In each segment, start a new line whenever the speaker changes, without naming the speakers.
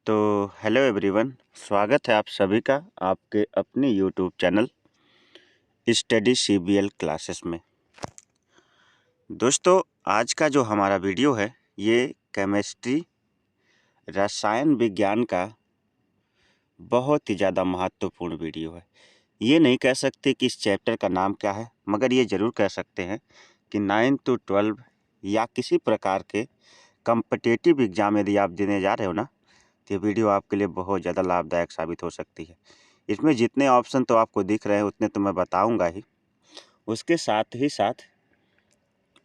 तो hello everyone, स्वागत है आप सभी का आपके अपने YouTube channel study CBL classes में। दोस्तों, आज का जो हमारा वीडियो है ये केमिस्ट्री रसायन विज्ञान का बहुत ही ज़्यादा महत्वपूर्ण वीडियो है। ये नहीं कह सकते कि इस चैप्टर का नाम क्या है, मगर ये ज़रूर कह सकते हैं कि 9 to 12 या किसी प्रकार के कम्पिटिटिव एग्ज़ाम यदि आप देने जा रहे हो ना, तो ये वीडियो आपके लिए बहुत ज़्यादा लाभदायक साबित हो सकती है। इसमें जितने ऑप्शन तो आपको दिख रहे हैं उतने तो मैं बताऊंगा ही, उसके साथ ही साथ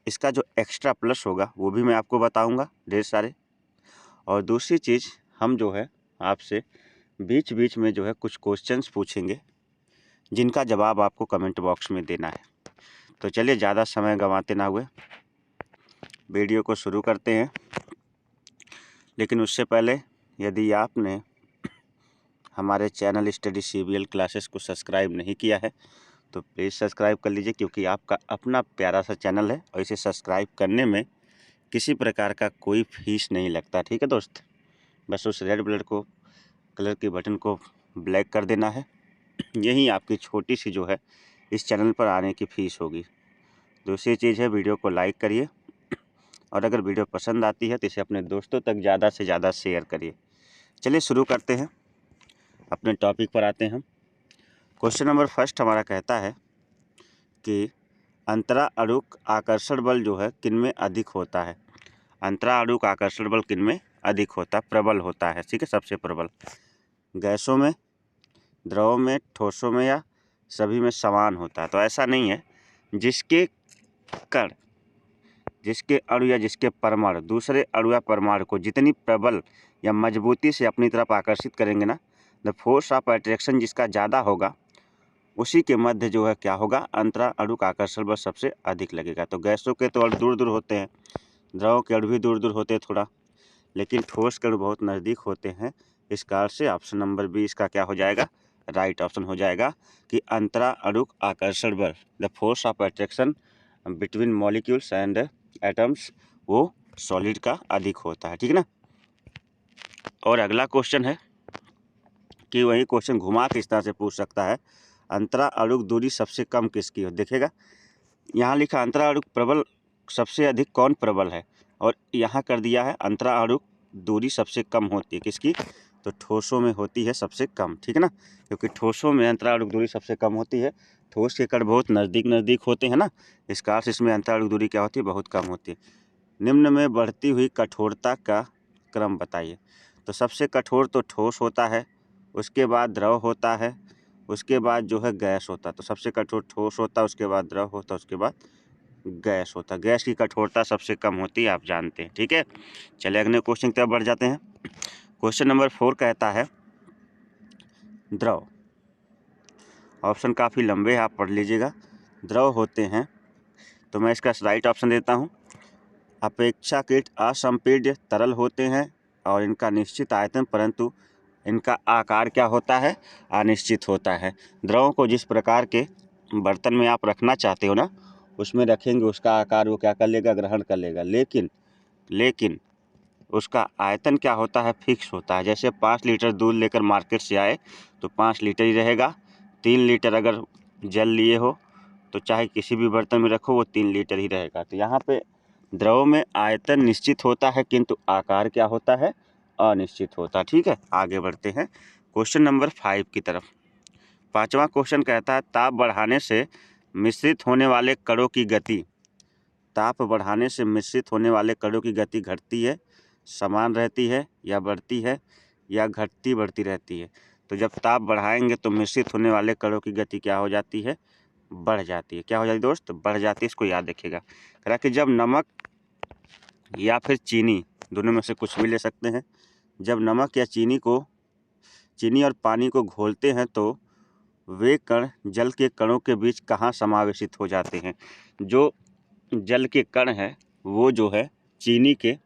इसका जो एक्स्ट्रा प्लस होगा वो भी मैं आपको बताऊंगा ढेर सारे। और दूसरी चीज़, हम जो है आपसे बीच बीच में जो है कुछ क्वेश्चंस पूछेंगे जिनका जवाब आपको कमेंट बॉक्स में देना है। तो चलिए ज़्यादा समय गंवाते ना हुए वीडियो को शुरू करते हैं। लेकिन उससे पहले यदि आपने हमारे चैनल स्टडी सीबीएल क्लासेस को सब्सक्राइब नहीं किया है तो प्लीज़ सब्सक्राइब कर लीजिए, क्योंकि आपका अपना प्यारा सा चैनल है और इसे सब्सक्राइब करने में किसी प्रकार का कोई फीस नहीं लगता। ठीक है दोस्त, बस उस रेड कलर के बटन को ब्लैक कर देना है। यही आपकी छोटी सी जो है इस चैनल पर आने की फ़ीस होगी। दूसरी चीज़ है, वीडियो को लाइक करिए और अगर वीडियो पसंद आती है तो इसे अपने दोस्तों तक ज़्यादा से ज़्यादा शेयर करिए। चलिए शुरू करते हैं, अपने टॉपिक पर आते हैं हम। क्वेश्चन नंबर फर्स्ट हमारा कहता है कि अंतराअणुक आकर्षण बल जो है किन में अधिक होता है। अंतराअणुक आकर्षण बल किन में अधिक होता है, प्रबल होता है। ठीक है, सबसे प्रबल गैसों में, द्रवों में, ठोसों में या सभी में समान होता है। तो ऐसा नहीं है। जिसके कण, जिसके अणु या जिसके परमाणु दूसरे अणु या परमाणु को जितनी प्रबल या मजबूती से अपनी तरफ आकर्षित करेंगे ना, द फोर्स ऑफ अट्रैक्शन जिसका ज़्यादा होगा उसी के मध्य जो है क्या होगा, अंतराअणुक आकर्षण बल सबसे अधिक लगेगा। तो गैसों के तो अणु दूर दूर होते हैं, द्रव के अणु भी दूर दूर होते हैं थोड़ा, लेकिन ठोस के अणु बहुत नज़दीक होते हैं। इस कारण से ऑप्शन नंबर बी इसका क्या हो जाएगा, राइट ऑप्शन हो जाएगा कि अंतराअणुक आकर्षण बल, the force of attraction between molecules and atoms, वो सॉलिड का अधिक होता है। ठीक है ना। और अगला क्वेश्चन है कि वही क्वेश्चन घुमा के इस तरह से पूछ सकता है, अंतराअणुक दूरी सबसे कम किसकी हो। देखिएगा यहाँ लिखा अंतराअणुक प्रबल सबसे अधिक कौन प्रबल है, और यहाँ कर दिया है अंतराअणुक दूरी सबसे कम होती है किसकी, तो ठोसों में होती है सबसे कम। ठीक है ना, क्योंकि ठोसों में अंतराअणुक दूरी सबसे कम होती है। ठोस के कण बहुत नज़दीक नज़दीक होते हैं ना, इस कारण से इसमें अंतराअणुक दूरी क्या होती है, बहुत कम होती है। निम्न में बढ़ती हुई कठोरता का क्रम बताइए। तो सबसे कठोर तो ठोस होता है, उसके बाद द्रव होता है, उसके बाद जो है गैस होता है। तो सबसे कठोर ठोस होता है, उसके बाद द्रव होता है, उसके बाद गैस होता है। गैस की कठोरता सबसे कम होती है, आप जानते हैं। ठीक है, चलिए अगले क्वेश्चन की तरफ बढ़ जाते हैं। क्वेश्चन नंबर 4 कहता है द्रव। ऑप्शन काफ़ी लंबे हैं, आप पढ़ लीजिएगा। द्रव होते हैं, तो मैं इसका राइट ऑप्शन देता हूँ। अपेक्षाकृत असंपीड्य तरल होते हैं और इनका निश्चित आयतन परंतु इनका आकार क्या होता है, अनिश्चित होता है। द्रवों को जिस प्रकार के बर्तन में आप रखना चाहते हो ना, उसमें रखेंगे, उसका आकार वो क्या कर लेगा, ग्रहण कर लेगा। लेकिन उसका आयतन क्या होता है, फिक्स होता है। जैसे 5 लीटर दूध लेकर मार्केट से आए तो 5 लीटर ही रहेगा। 3 लीटर अगर जल लिए हो तो चाहे किसी भी बर्तन में रखो वो 3 लीटर ही रहेगा। तो यहाँ पे द्रव में आयतन निश्चित होता है किंतु आकार क्या होता है, अनिश्चित होता है। ठीक है, आगे बढ़ते हैं क्वेश्चन नंबर 5 की तरफ। 5वां क्वेश्चन कहता है ताप बढ़ाने से मिश्रित होने वाले कणों की गति। ताप बढ़ाने से मिश्रित होने वाले कणों की गति घटती है, समान रहती है, या बढ़ती है, या घटती बढ़ती रहती है। तो जब ताप बढ़ाएंगे तो मिश्रित होने वाले कणों की गति क्या हो जाती है, बढ़ जाती है। क्या हो जाती है दोस्त, बढ़ जाती है। इसको याद रखिएगा। कह रहा कि जब नमक या फिर चीनी, दोनों में से कुछ भी ले सकते हैं, जब नमक या चीनी और पानी को घोलते हैं तो वे कण जल के कणों के बीच कहाँ समावेशित हो जाते हैं। जो जल के कण हैं वो जो है चीनी के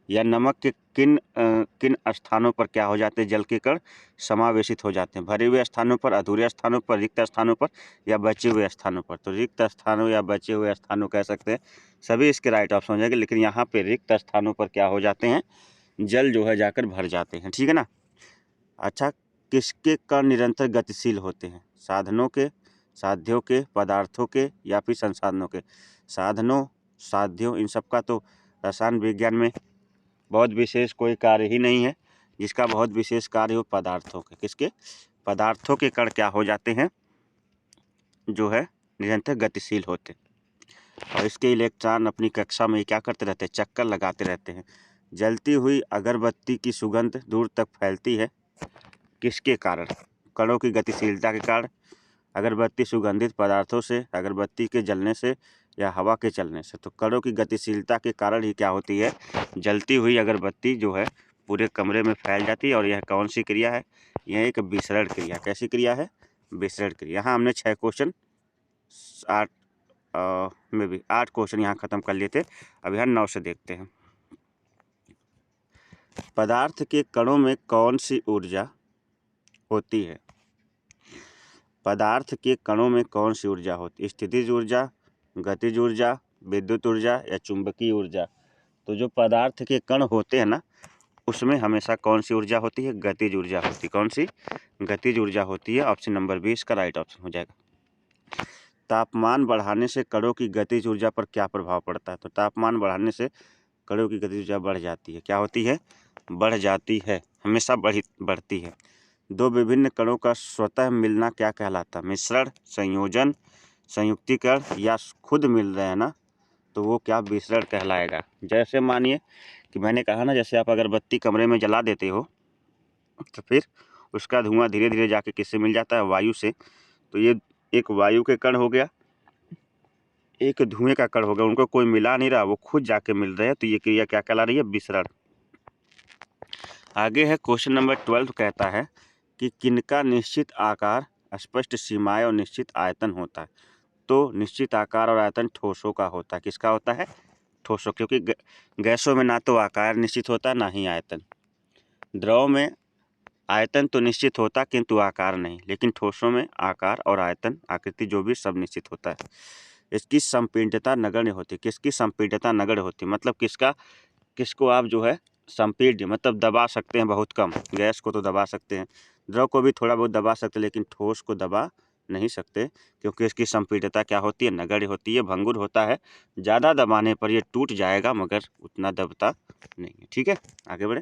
या नमक के किन स्थानों पर क्या हो जाते हैं, जल के कण समावेशित हो जाते हैं। भरे हुए स्थानों पर, अधूरे स्थानों पर, रिक्त स्थानों पर, या बचे हुए स्थानों पर। तो रिक्त स्थानों या बचे हुए स्थानों कह सकते हैं, सभी इसके राइट ऑप्शन हो जाएंगे। लेकिन यहाँ पे रिक्त स्थानों पर क्या हो जाते हैं, जल जो है जाकर भर जाते हैं, ठीक है ना। अच्छा, किसके कण निरंतर गतिशील होते हैं? साधनों के, साध्यों के, पदार्थों के या फिर संसाधनों के? साधनों, साध्यों, इन सब का तो रसायन विज्ञान में बहुत विशेष कोई कार्य ही नहीं है। जिसका बहुत विशेष कार्य हो पदार्थों के। किसके? पदार्थों के कण क्या हो जाते हैं, जो है निरंतर गतिशील होते हैं। और इसके इलेक्ट्रॉन अपनी कक्षा में क्या करते रहते हैं? चक्कर लगाते रहते हैं। जलती हुई अगरबत्ती की सुगंध दूर तक फैलती है, किसके कारण? कणों की गतिशीलता के कारण, अगरबत्ती सुगंधित पदार्थों से, अगरबत्ती के जलने से या हवा के चलने से। तो कणों की गतिशीलता के कारण ही क्या होती है? जलती हुई अगरबत्ती जो है पूरे कमरे में फैल जाती है। और यह कौन सी क्रिया है? यह एक विसरण क्रिया। कैसी क्रिया है? विसरण क्रिया। यहाँ हमने 6 क्वेश्चन 8 में भी 8 क्वेश्चन यहाँ खत्म कर लिए थे। अब यहाँ 9 से देखते हैं। पदार्थ के कणों में कौन सी ऊर्जा होती है? पदार्थ के कणों में कौन सी ऊर्जा होती है? स्थितिज ऊर्जा, गतिज ऊर्जा, विद्युत ऊर्जा या चुंबकीय ऊर्जा? तो जो पदार्थ के कण होते हैं ना, उसमें हमेशा कौन सी ऊर्जा होती है? गतिज ऊर्जा होती है। कौन सी? गतिज ऊर्जा होती है। ऑप्शन नंबर 20 का राइट ऑप्शन हो जाएगा। तापमान बढ़ाने से कणों की गतिज ऊर्जा पर क्या प्रभाव पड़ता है? तो तापमान बढ़ाने से कणों की गतिज ऊर्जा बढ़ जाती है। क्या होती है? बढ़ जाती है, हमेशा बढ़ती है। दो विभिन्न कणों का स्वतः मिलना क्या कहलाता है? मिश्रण, संयोजन, संयुक्तीकरण या खुद मिल रहे हैं ना, तो वो क्या? विसरण कहलाएगा। जैसे मानिए कि मैंने कहा ना, जैसे आप अगरबत्ती कमरे में जला देते हो तो फिर उसका धुआं धीरे धीरे जाके किससे मिल जाता है? वायु से। तो ये एक वायु के कण हो गया, एक धुएं का कण हो गया, उनको कोई मिला नहीं रहा, वो खुद जाके मिल रहे हैं। तो ये क्रिया क्या कहला रही है? विसरण। आगे है क्वेश्चन नंबर 12, कहता है कि किनका निश्चित आकार, स्पष्ट सीमाएं और निश्चित आयतन होता है? तो निश्चित आकार और आयतन ठोसों का होता है। किसका होता है? ठोसों। क्योंकि गैसों में ना तो आकार निश्चित होता ना ही आयतन। द्रव में आयतन तो निश्चित होता किंतु आकार नहीं, लेकिन ठोसों में आकार और आयतन, आकृति जो भी सब निश्चित होता है। इसकी संपीड्यता नगण्य होती है। किसकी संपीड्यता नगण्य होती है? मतलब किसको आप जो है संपीड्य मतलब दबा सकते हैं बहुत कम। गैस को तो दबा सकते हैं, द्रव को भी थोड़ा बहुत दबा सकते हैं, लेकिन ठोस को दबा नहीं सकते, क्योंकि इसकी संपीड्यता क्या होती है? नगण्य होती है। भंगुर होता है, ज़्यादा दबाने पर ये टूट जाएगा मगर उतना दबता नहीं है। ठीक है, आगे बढ़े।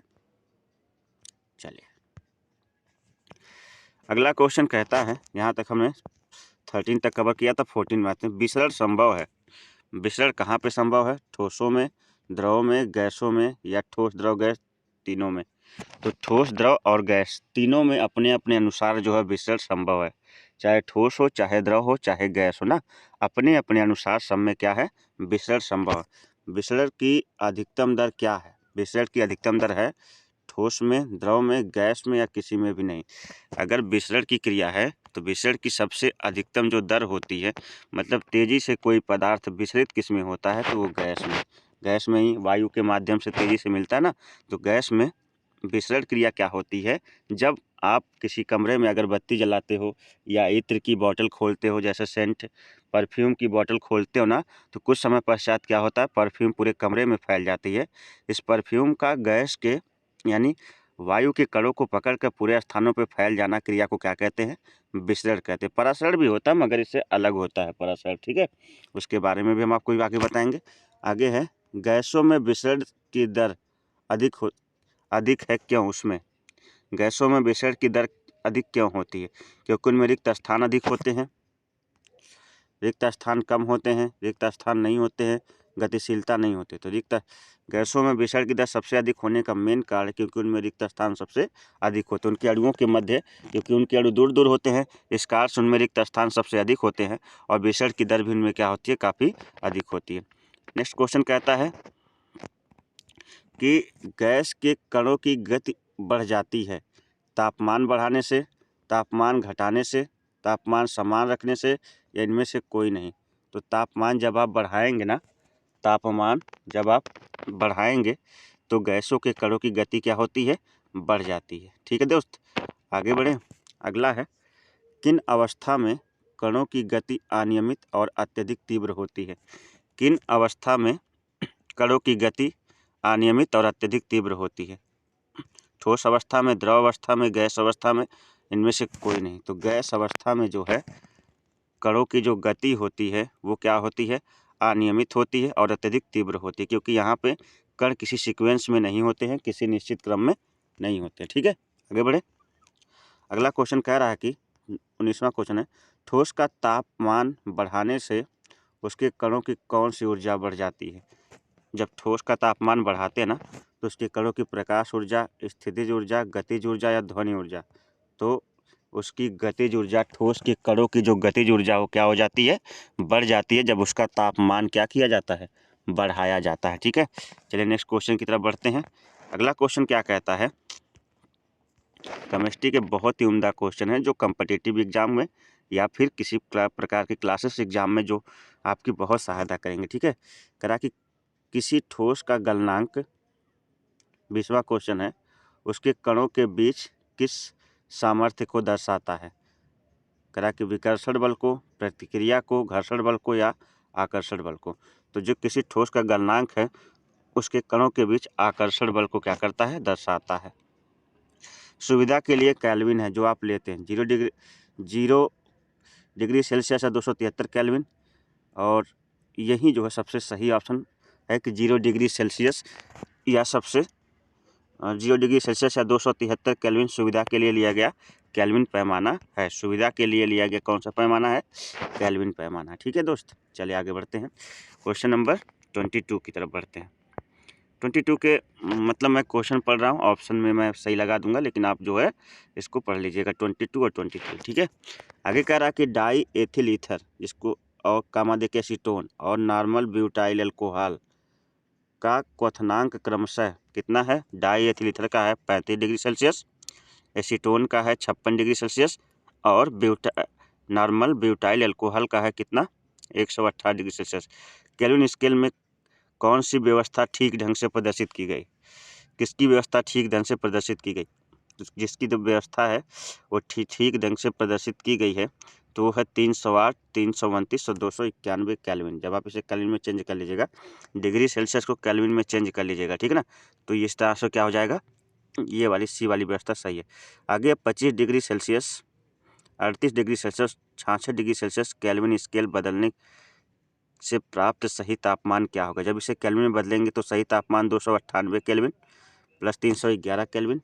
चलिए अगला क्वेश्चन कहता है, यहाँ तक हमने 13 तक कवर किया था, 14 में आते हैं। विसरण संभव है। विसरण कहाँ पे संभव है? ठोसों में, द्रव में, गैसों में या ठोस, द्रव, गैस तीनों में? तो ठोस, द्रव और गैस तीनों में अपने अपने अनुसार जो है विसरण संभव है। चाहे ठोस हो, चाहे द्रव हो, चाहे गैस हो ना, अपने अपने अनुसार सब में क्या है? विसरण संभव है। विसरण की अधिकतम दर क्या है? विसरण की अधिकतम दर है ठोस में, द्रव में, गैस में या किसी में भी नहीं। अगर विसरण की क्रिया है तो विसरण की सबसे अधिकतम जो दर होती है, मतलब तेजी से कोई पदार्थ विसरित किस में होता है? तो वो गैस में। गैस में ही वायु के माध्यम से तेजी से मिलता है ना, तो गैस में विसरण क्रिया क्या होती है? जब आप किसी कमरे में अगरबत्ती जलाते हो या इत्र की बोतल खोलते हो, जैसे सेंट परफ्यूम की बोतल खोलते हो ना, तो कुछ समय पश्चात क्या होता है? परफ्यूम पूरे कमरे में फैल जाती है। इस परफ्यूम का गैस के यानी वायु के कणों को पकड़कर पूरे स्थानों पर फैल जाना क्रिया को क्या कहते हैं? विसरण कहते हैं। परासरण भी होता है मगर इससे अलग होता है परासरण। ठीक है, उसके बारे में भी हम आपको आगे बताएंगे। आगे है, गैसों में विसरण की दर अधिक है, क्यों? उसमें गैसों में विसरण की दर अधिक क्यों होती है? क्योंकि उनमें रिक्त स्थान अधिक होते हैं, रिक्त स्थान कम होते हैं, रिक्त स्थान नहीं होते हैं, गतिशीलता नहीं होती। तो गैसों में विसरण की दर सबसे अधिक होने का मेन कारण क्योंकि उनमें रिक्त स्थान सबसे अधिक होते हैं। उनके अणुओं के मध्य, क्योंकि उनके अणु दूर दूर होते हैं, इस कारण से उनमें रिक्त स्थान सबसे अधिक होते हैं और विसरण की दर भी उनमें क्या होती है? काफ़ी अधिक होती है। नेक्स्ट क्वेश्चन कहता है कि गैस के कणों की गति बढ़ जाती है तापमान बढ़ाने से, तापमान घटाने से, तापमान समान रखने से या इनमें से कोई नहीं। तो तापमान जब आप बढ़ाएंगे ना, तापमान जब आप बढ़ाएंगे तो गैसों के कणों की गति क्या होती है? बढ़ जाती है। ठीक है दोस्त, आगे बढ़ें। अगला है, किन अवस्था में कणों की गति अनियमित और अत्यधिक तीव्र होती है? किन अवस्था में कणों की गति अनियमित और अत्यधिक तीव्र होती है? ठोस अवस्था में, द्रव अवस्था में, गैस अवस्था में, इनमें से कोई नहीं। तो गैस अवस्था में जो है कणों की जो गति होती है वो क्या होती है, अनियमित होती है और अत्यधिक तीव्र होती है, क्योंकि यहाँ पे कण किसी सीक्वेंस में नहीं होते हैं, किसी निश्चित क्रम में नहीं होते। ठीक है, आगे बढ़े। अगला क्वेश्चन कह रहा है कि 19वां क्वेश्चन है, ठोस का तापमान बढ़ाने से उसके कणों की कौन सी ऊर्जा बढ़ जाती है। जब ठोस का तापमान बढ़ाते हैं ना तो उसके कणों की प्रकाश ऊर्जा, स्थितिज ऊर्जा, गतिज ऊर्जा या ध्वनि ऊर्जा, तो उसकी गतिज ऊर्जा, ठोस के कणों की जो गतिज ऊर्जा वो क्या हो जाती है, बढ़ जाती है जब उसका तापमान क्या किया जाता है, बढ़ाया जाता है। ठीक है, चलिए नेक्स्ट क्वेश्चन की तरफ बढ़ते हैं। अगला क्वेश्चन क्या कहता है, केमिस्ट्री के बहुत ही उम्दा क्वेश्चन है जो कम्पिटिटिव एग्जाम में या फिर किसी प्रकार के क्लासेस एग्जाम में जो आपकी बहुत सहायता करेंगे। ठीक है, करा कि किसी ठोस का गलनांक, 20वां क्वेश्चन है, उसके कणों के बीच किस सामर्थ्य को दर्शाता है। करा कि विकर्षण बल को, प्रतिक्रिया को, घर्षण बल को या आकर्षण बल को। तो जो किसी ठोस का गलनांक है उसके कणों के बीच आकर्षण बल को क्या करता है, दर्शाता है। सुविधा के लिए केल्विन है जो आप लेते हैं, 0 डिग्री सेल्सियस या 273 केल्विन, और यही जो है सबसे सही ऑप्शन है कि 0 डिग्री सेल्सियस या 0 डिग्री सेल्सियस या 273 केल्विन सुविधा के लिए लिया गया केल्विन पैमाना है। सुविधा के लिए लिया गया कौन सा पैमाना है, केल्विन पैमाना। ठीक है दोस्त, चलिए आगे बढ़ते हैं, क्वेश्चन नंबर 22 की तरफ बढ़ते हैं। 22 के मतलब मैं क्वेश्चन पढ़ रहा हूँ, ऑप्शन में मैं सही लगा दूंगा, लेकिन आप जो है इसको पढ़ लीजिएगा 22 और 23। ठीक है, आगे कह रहा कि डाई एथिल ईथर जिसको और कामादेक एसीटोन और नॉर्मल ब्यूटाइल अल्कोहल का क्वथनांक क्रमशः कितना है। डाई एथिल ईथर का है 35 डिग्री सेल्सियस, एसीटोन का है 56 डिग्री सेल्सियस और नॉर्मल ब्यूटाइल अल्कोहल का है कितना, 118 डिग्री सेल्सियस। केल्विन स्केल में कौन सी व्यवस्था ठीक ढंग से प्रदर्शित की गई, किसकी व्यवस्था ठीक ढंग से प्रदर्शित की गई। जिसकी जो व्यवस्था है वो ठीक ढंग से प्रदर्शित की गई है तो वो है 308, 329 और 291 केल्विन। जब आप इसे केल्विन में चेंज कर लीजिएगा, डिग्री सेल्सियस को केल्विन में चेंज कर लीजिएगा, ठीक है ना, तो ये इस तरह से क्या हो जाएगा, ये वाली सी वाली व्यवस्था सही है। आगे 25 degree Celsius, 38 degree Celsius, 66 degree Celsius kelvin scale बदलने से प्राप्त सही तापमान क्या होगा। जब इसे केल्विन में बदलेंगे तो सही तापमान 298 केल्विन प्लस 311 केल्विन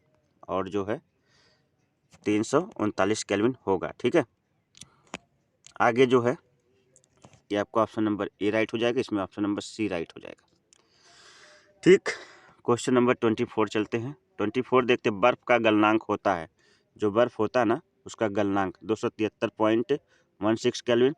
और जो है 339 केल्विन होगा। ठीक है, आगे जो है ये आपका ऑप्शन नंबर ए राइट हो जाएगा, इसमें ऑप्शन नंबर सी राइट हो जाएगा। ठीक, क्वेश्चन नंबर 24 चलते हैं। 24 देखते, बर्फ का गलनांक होता है, जो बर्फ होता है ना उसका गलनांक 273.16 केल्विन,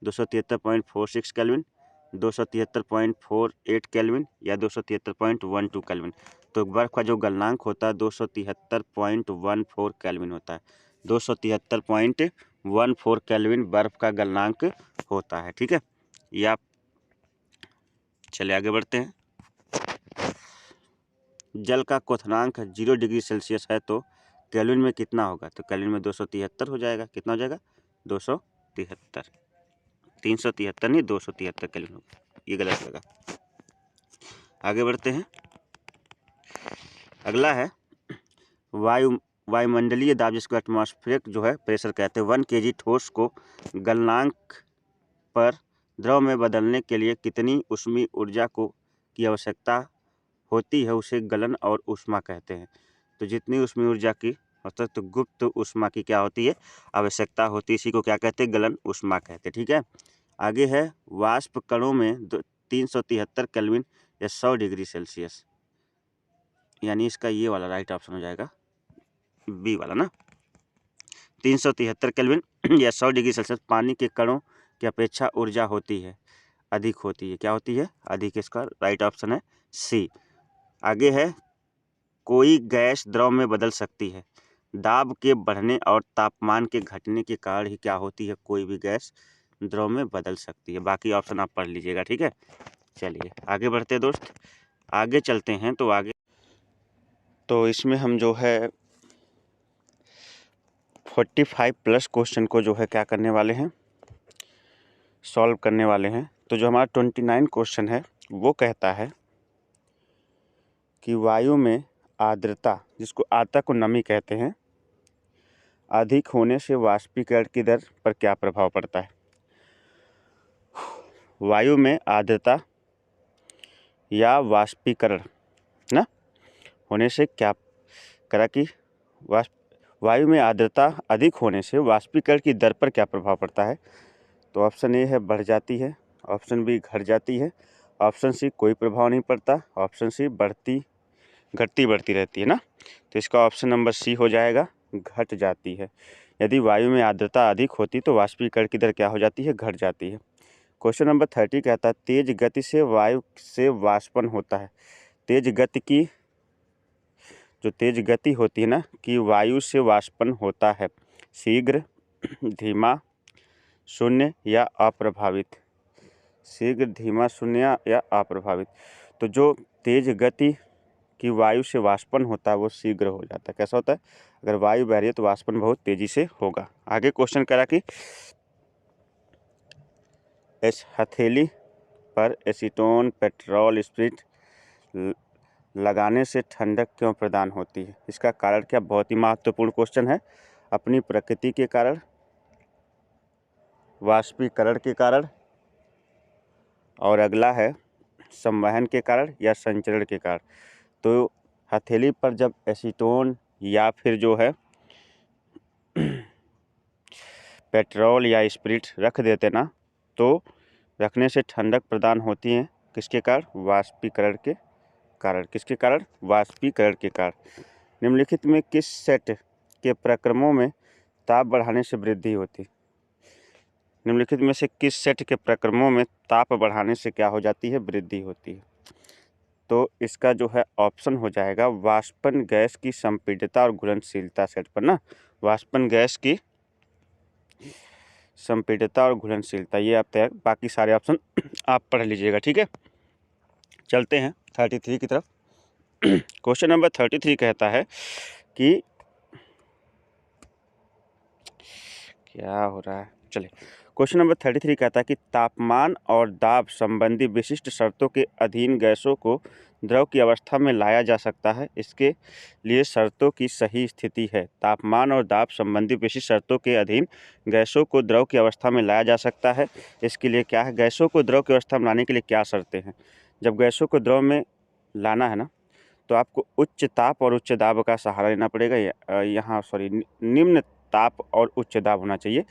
273.46 केल्विन, 273.48 केल्विन या 273.12 केल्विन। तो बर्फ का जो गलनांक होता है 273.14 केल्विन होता है, 273.14 केल्विन बर्फ का गलनांक होता है। ठीक है, ये आप चले आगे बढ़ते हैं। जल का क्वथनांक 0 डिग्री सेल्सियस है तो केल्विन में कितना होगा, तो केल्विन में 273 हो जाएगा। कितना हो जाएगा, 273, 373 नहीं 273 केल्विन होगा, ये गलत लगा। आगे बढ़ते हैं, अगला है वायुमंडलीय दाब जिसको एटमॉस्फेरिक जो है प्रेशर कहते हैं। 1 kg ठोस को गलनांक पर द्रव में बदलने के लिए कितनी ऊष्मीय ऊर्जा की आवश्यकता होती है उसे गलन और ऊष्मा कहते हैं। तो जितनी ऊष्मीय ऊर्जा की मतलब तो गुप्त ऊष्मा की क्या होती है, आवश्यकता होती है, इसी को क्या कहते हैं, गलन ऊष्मा कहते हैं। ठीक है, आगे है वाष्प कणों में 373 केल्विन या 100 डिग्री सेल्सियस, यानी इसका ये वाला राइट ऑप्शन हो जाएगा, बी वाला ना, 373 केल्विन या 100 डिग्री सेल्सियस पानी के कणों की अपेक्षा ऊर्जा होती है, अधिक होती है। क्या होती है, अधिक, इसका राइट ऑप्शन है सी। आगे है कोई गैस द्रव में बदल सकती है, दाब के बढ़ने और तापमान के घटने के कारण ही क्या होती है, कोई भी गैस द्रव में बदल सकती है। बाकी ऑप्शन आप पढ़ लीजिएगा। ठीक है, चलिए आगे बढ़ते हैं दोस्त, आगे चलते हैं। तो आगे तो इसमें हम जो है 45 प्लस क्वेश्चन को जो है क्या करने वाले हैं, सॉल्व करने वाले हैं। तो जो हमारा 29 क्वेश्चन है वो कहता है कि वायु में आर्द्रता जिसको आर्द्रता को नमी कहते हैं, अधिक होने से वाष्पीकरण की दर पर क्या प्रभाव पड़ता है? वायु में आर्द्रता या वाष्पीकरण ना होने से क्या करा कि वायु में आर्द्रता अधिक होने से वाष्पीकरण की दर पर क्या प्रभाव पड़ता है? तो ऑप्शन ए है बढ़ जाती है, ऑप्शन बी घट जाती है, ऑप्शन सी कोई प्रभाव नहीं पड़ता, ऑप्शन सी घटती बढ़ती रहती है ना। तो इसका ऑप्शन नंबर सी हो जाएगा, घट जाती है। यदि वायु में आर्द्रता अधिक होती तो वाष्पीकरण की दर क्या हो जाती है? घट जाती है। क्वेश्चन नंबर 30 कहता है तेज गति से वायु से वाष्पन होता है। तेज गति की जो तेज गति होती है ना कि वायु से वाष्पन होता है, शीघ्र, धीमा, शून्य या अप्रभावित। शीघ्र, धीमा, शून्य या अप्रभावित। तो जो तेज गति की वायु से वाष्पन होता है वो शीघ्र हो जाता है। कैसा होता है? अगर वायु बह रही है तो वाष्पन बहुत तेजी से होगा। आगे क्वेश्चन करा कि इस हथेली पर एसीटोन पेट्रोल स्प्रिट लगाने से ठंडक क्यों प्रदान होती है? इसका कारण क्या? बहुत ही महत्वपूर्ण क्वेश्चन है। अपनी प्रकृति के कारण, वाष्पीकरण के कारण, और अगला है संवहन के कारण या संचरण के कारण। तो हथेली पर जब एसीटोन या फिर जो है पेट्रोल या स्पिरिट रख देते ना तो रखने से ठंडक प्रदान होती है। किसके कारण? वाष्पीकरण के कारण। किसके कारण? वाष्पीकरण के कारण। निम्नलिखित में किस सेट के प्रक्रमों में ताप बढ़ाने से वृद्धि होती? निम्नलिखित में से किस सेट के प्रक्रमों में ताप बढ़ाने से क्या हो जाती है? वृद्धि होती है। तो इसका जो है ऑप्शन हो जाएगा वाष्पन गैस की संपीड्यता और घुलनशीलता सेट पर ना। वाष्पन गैस की संपीड्यता और घुलनशीलता, ये आप तैयार, बाकी सारे ऑप्शन आप पढ़ लीजिएगा। ठीक है, चलते हैं 33 की तरफ। क्वेश्चन नंबर 33 कहता है कि क्या हो रहा है, चलिए। क्वेश्चन नंबर 33 कहता है कि तापमान और दाब संबंधी विशिष्ट शर्तों के अधीन गैसों को द्रव की अवस्था में लाया जा सकता है। इसके लिए शर्तों की सही स्थिति है। तापमान और दाब संबंधी विशिष्ट शर्तों के अधीन गैसों को द्रव की अवस्था में लाया जा सकता है। इसके लिए क्या है? गैसों को द्रव की अवस्था में लाने के लिए क्या शर्तें हैं? जब गैसों को द्रव में लाना है ना तो आपको उच्च ताप और उच्च दाब का सहारा लेना पड़ेगा। यहाँ निम्न ताप और उच्च दाब होना चाहिए।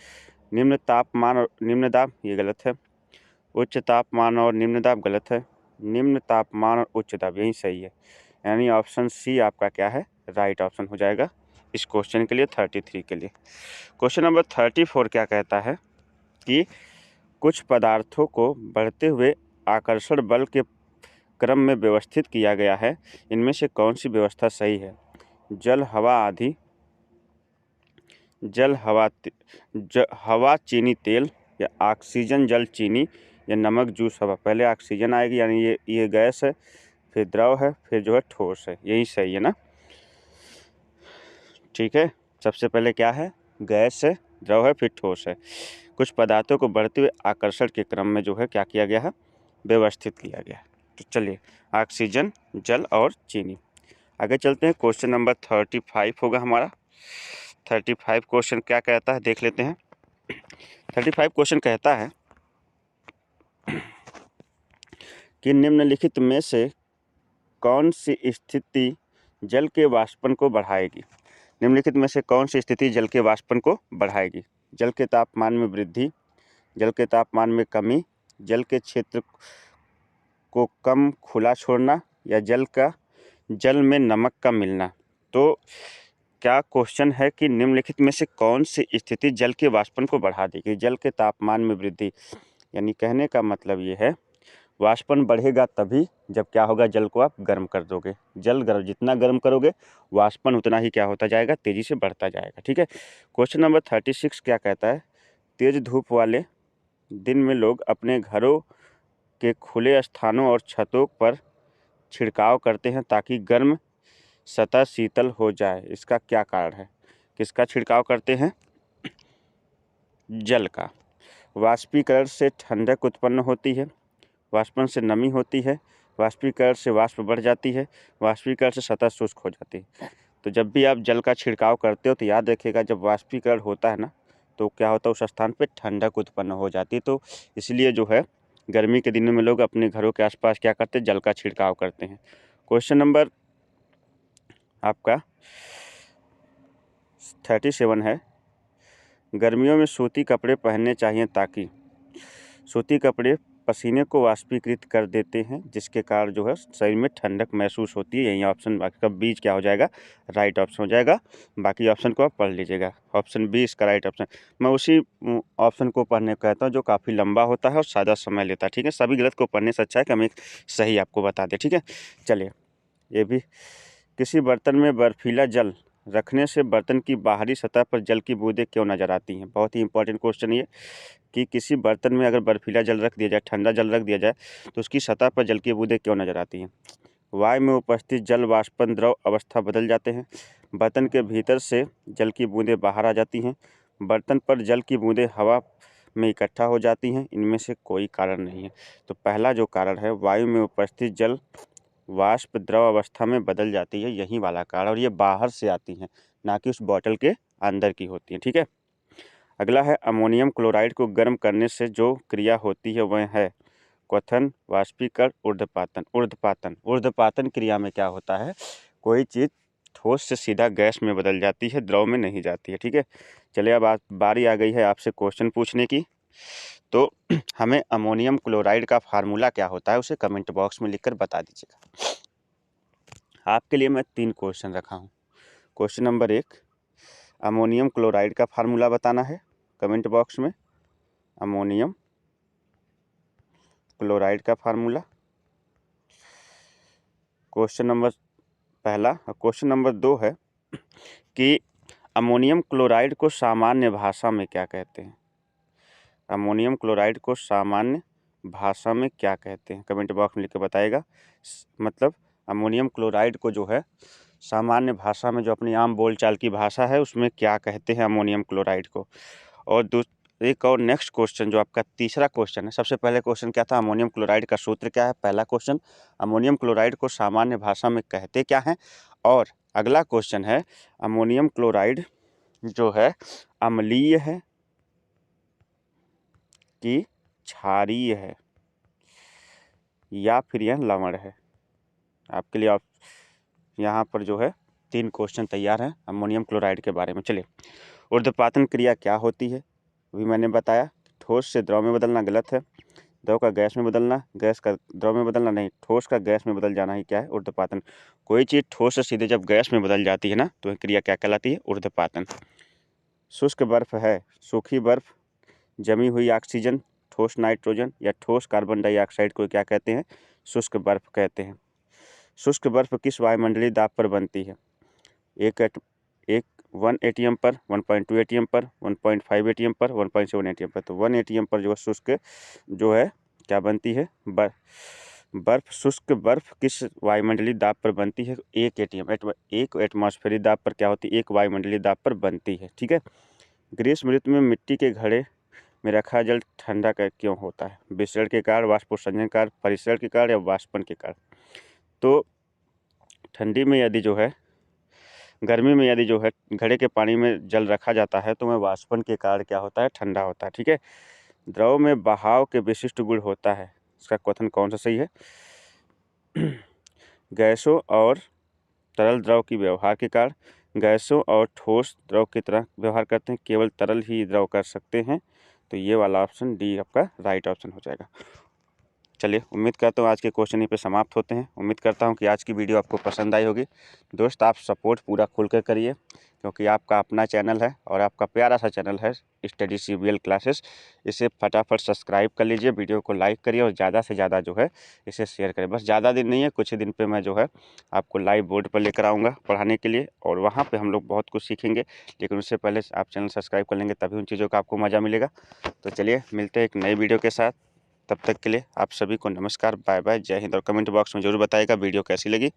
निम्न तापमान और निम्न दाब ये गलत है। उच्च तापमान और निम्न दाब गलत है। निम्न तापमान और उच्च दाब यही सही है। यानी ऑप्शन सी आपका क्या है? राइट ऑप्शन हो जाएगा इस क्वेश्चन के लिए, 33 के लिए। क्वेश्चन नंबर 34 क्या कहता है कि कुछ पदार्थों को बढ़ते हुए आकर्षण बल के क्रम में व्यवस्थित किया गया है। इनमें से कौन सी व्यवस्था सही है? जल, हवा आदि, जल, हवा, चीनी, तेल, या ऑक्सीजन, जल, चीनी, या नमक, जूस, हवा। पहले ऑक्सीजन आएगी, यानी ये गैस है, फिर द्रव है, फिर जो है ठोस है। यही सही है ना। ठीक है, सबसे पहले क्या है? गैस है, द्रव है, फिर ठोस है। कुछ पदार्थों को बढ़ते हुए आकर्षण के क्रम में जो है क्या किया गया है? व्यवस्थित किया गया है। तो चलिए, ऑक्सीजन, जल और चीनी। आगे चलते हैं। क्वेश्चन नंबर 35 होगा हमारा। 35 क्वेश्चन क्या कहता है देख लेते हैं। 35 क्वेश्चन कहता है कि निम्नलिखित में से कौन सी स्थिति जल के वाष्पन को बढ़ाएगी? निम्नलिखित में से कौन सी स्थिति जल के वाष्पन को बढ़ाएगी? जल के तापमान में वृद्धि, जल के तापमान में कमी, जल के क्षेत्र को कम खुला छोड़ना, या जल में नमक का मिलना। तो क्या क्वेश्चन है कि निम्नलिखित में से कौन सी स्थिति जल के वाष्पन को बढ़ा देगी? जल के तापमान में वृद्धि, यानी कहने का मतलब ये है वाष्पन बढ़ेगा तभी जब क्या होगा? जल को आप गर्म कर दोगे। जितना गर्म करोगे वाष्पन उतना ही क्या होता जाएगा? तेजी से बढ़ता जाएगा। ठीक है, क्वेश्चन नंबर 36 क्या कहता है? तेज धूप वाले दिन में लोग अपने घरों के खुले स्थानों और छतों पर छिड़काव करते हैं ताकि गर्म सतह शीतल हो जाए। इसका क्या कारण है? किसका छिड़काव करते हैं? जल का। वाष्पीकरण से ठंडक उत्पन्न होती है, वाष्पन से नमी होती है, वाष्पीकरण से वाष्प बढ़ जाती है, वाष्पीकरण से सतह शुष्क हो जाती है। तो जब भी आप जल का छिड़काव करते हो तो याद रखिएगा, जब वाष्पीकरण होता है ना तो क्या होता है, उस स्थान पे ठंडक उत्पन्न हो जाती है। तो इसलिए जो है गर्मी के दिनों में लोग अपने घरों के आसपास क्या करते हैं, जल का छिड़काव करते हैं। क्वेश्चन नंबर आपका 37 है, गर्मियों में सूती कपड़े पहनने चाहिए ताकि सूती कपड़े पसीने को वाष्पीकृत कर देते हैं, जिसके कारण जो है शरीर में ठंडक महसूस होती है। यही ऑप्शन बाकी का बीच क्या हो जाएगा, राइट ऑप्शन हो जाएगा। बाकी ऑप्शन को आप पढ़ लीजिएगा, ऑप्शन बी इसका राइट ऑप्शन। मैं उसी ऑप्शन को पढ़ने को कहता हूँ जो काफ़ी लंबा होता है और ज़्यादा समय लेता है। ठीक है, सभी गलत को पढ़ने से अच्छा है कि हम एक सही आपको बता दें। ठीक है, चलिए ये भी, किसी बर्तन में बर्फीला जल रखने से बर्तन की बाहरी सतह पर जल की बूंदें क्यों नजर आती हैं। बहुत ही इंपॉर्टेंट क्वेश्चन ये, कि किसी बर्तन में अगर बर्फीला जल रख दिया जाए, ठंडा जल रख दिया जाए, तो उसकी सतह पर जल की बूंदें क्यों नजर आती हैं। वायु में उपस्थित जल वाष्पन द्रव अवस्था बदल जाते हैं, बर्तन के भीतर से जल की बूंदें बाहर आ जाती हैं, बर्तन पर जल की बूंदें हवा में इकट्ठा हो जाती हैं, इनमें से कोई कारण नहीं है। तो पहला जो कारण है, वायु में उपस्थित जल वाष्प द्रव अवस्था में बदल जाती है, यही वाला कारण, और ये बाहर से आती हैं, ना कि उस बॉटल के अंदर की होती है। ठीक है, अगला है, अमोनियम क्लोराइड को गर्म करने से जो क्रिया होती है वह है क्वथन, वाष्पीकरण, ऊर्ध्वपातन। ऊर्ध्वपातन क्रिया में क्या होता है, कोई चीज़ ठोस से सीधा गैस में बदल जाती है, द्रव में नहीं जाती है। ठीक है, चलिए अब बारी आ गई है आपसे क्वेश्चन पूछने की। तो हमें अमोनियम क्लोराइड का फार्मूला क्या होता है उसे कमेंट बॉक्स में लिखकर बता दीजिएगा। आपके लिए मैं 3 क्वेश्चन रखा हूँ। क्वेश्चन नंबर 1, अमोनियम क्लोराइड का फार्मूला बताना है कमेंट बॉक्स में, अमोनियम क्लोराइड का फार्मूला। क्वेश्चन नंबर पहला। क्वेश्चन नंबर 2 है कि अमोनियम क्लोराइड को सामान्य भाषा में क्या कहते हैं। अमोनियम क्लोराइड को सामान्य भाषा में क्या कहते हैं, कमेंट बॉक्स में लिख के बताइएगा। मतलब अमोनियम क्लोराइड को जो है सामान्य भाषा में, जो अपनी आम बोलचाल की भाषा है, उसमें क्या कहते हैं अमोनियम क्लोराइड को। और एक और नेक्स्ट क्वेश्चन जो आपका तीसरा क्वेश्चन है, सबसे पहले क्वेश्चन क्या था, अमोनियम क्लोराइड का सूत्र क्या है, पहला क्वेश्चन। अमोनियम क्लोराइड को सामान्य भाषा में कहते क्या हैं, और अगला क्वेश्चन है, अमोनियम क्लोराइड जो है अम्लीय है कि क्षारीय है, या फिर यह लवण है। आपके लिए आप यहाँ पर जो है 3 क्वेश्चन तैयार हैं अमोनियम क्लोराइड के बारे में। चलिए, ऊर्ध्वपातन क्रिया क्या होती है, अभी मैंने बताया। ठोस से द्रव में बदलना गलत है, द्रव का गैस में बदलना, गैस का द्रव में बदलना नहीं, ठोस का गैस में बदल जाना ही क्या है, ऊर्ध्वपातन। कोई चीज़ ठोस से सीधे जब गैस में बदल जाती है ना, तो क्रिया क्या कहलाती है, ऊर्ध्वपातन। शुष्क बर्फ है, सूखी बर्फ, जमी हुई ऑक्सीजन, ठोस नाइट्रोजन या ठोस कार्बन डाइऑक्साइड को क्या कहते हैं, शुष्क बर्फ कहते हैं। शुष्क बर्फ किस वायुमंडलीय दाब पर बनती है, 1 एटीएम पर, 1.2 एटीएम पर, 1.5 एटीएम पर, 1.7 एटीएम पर। तो 1 एटीएम पर जो है शुष्क जो है क्या बनती है, बर्फ। शुष्क बर्फ किस वायुमंडलीय दाब पर बनती है, 1 एटमॉस्फेरिक दाब पर क्या होती है, 1 वायुमंडलीय दाब पर बनती है। ठीक है, ग्रीष्म ऋतु में मिट्टी के घड़े में रखा जल ठंडा क्यों होता है, विसरण के कारण, वाष्पोत्सर्जन के कारण, परिसरण के कारण या वाष्पन के कारण। तो ठंडी में यदि जो है, गर्मी में यदि जो है घड़े के पानी में जल रखा जाता है तो वह वाष्पन के कारण क्या होता है, ठंडा होता है। ठीक है, द्रव में बहाव के विशिष्ट गुण होता है, इसका कथन कौन सा सही है, गैसों और तरल द्रव की व्यवहार के कारण। गैसों और ठोस द्रव की तरह व्यवहार करते हैं, केवल तरल ही द्रव कर सकते हैं। तो ये वाला ऑप्शन डी आपका राइट ऑप्शन हो जाएगा। चलिए, उम्मीद करता हूँ आज के क्वेश्चन यहीं पे समाप्त होते हैं। उम्मीद करता हूँ कि आज की वीडियो आपको पसंद आई होगी। दोस्त, आप सपोर्ट पूरा खुल कर करिए, क्योंकि आपका अपना चैनल है और आपका प्यारा सा चैनल है स्टडी CBL क्लासेस। इसे फटाफट सब्सक्राइब कर लीजिए, वीडियो को लाइक करिए और ज़्यादा से ज़्यादा जो है इसे शेयर करें। बस ज़्यादा दिन नहीं है, कुछ ही दिन पे मैं जो है आपको लाइव बोर्ड पर लेकर आऊँगा पढ़ाने के लिए, और वहाँ पे हम लोग बहुत कुछ सीखेंगे। लेकिन उससे पहले आप चैनल सब्सक्राइब कर लेंगे, तभी उन चीज़ों का आपको मज़ा मिलेगा। तो चलिए, मिलते हैं एक नई वीडियो के साथ। तब तक के लिए आप सभी को नमस्कार, बाय बाय, जय हिंद। और कमेंट बॉक्स में ज़रूर बताइएगा वीडियो कैसी लगी।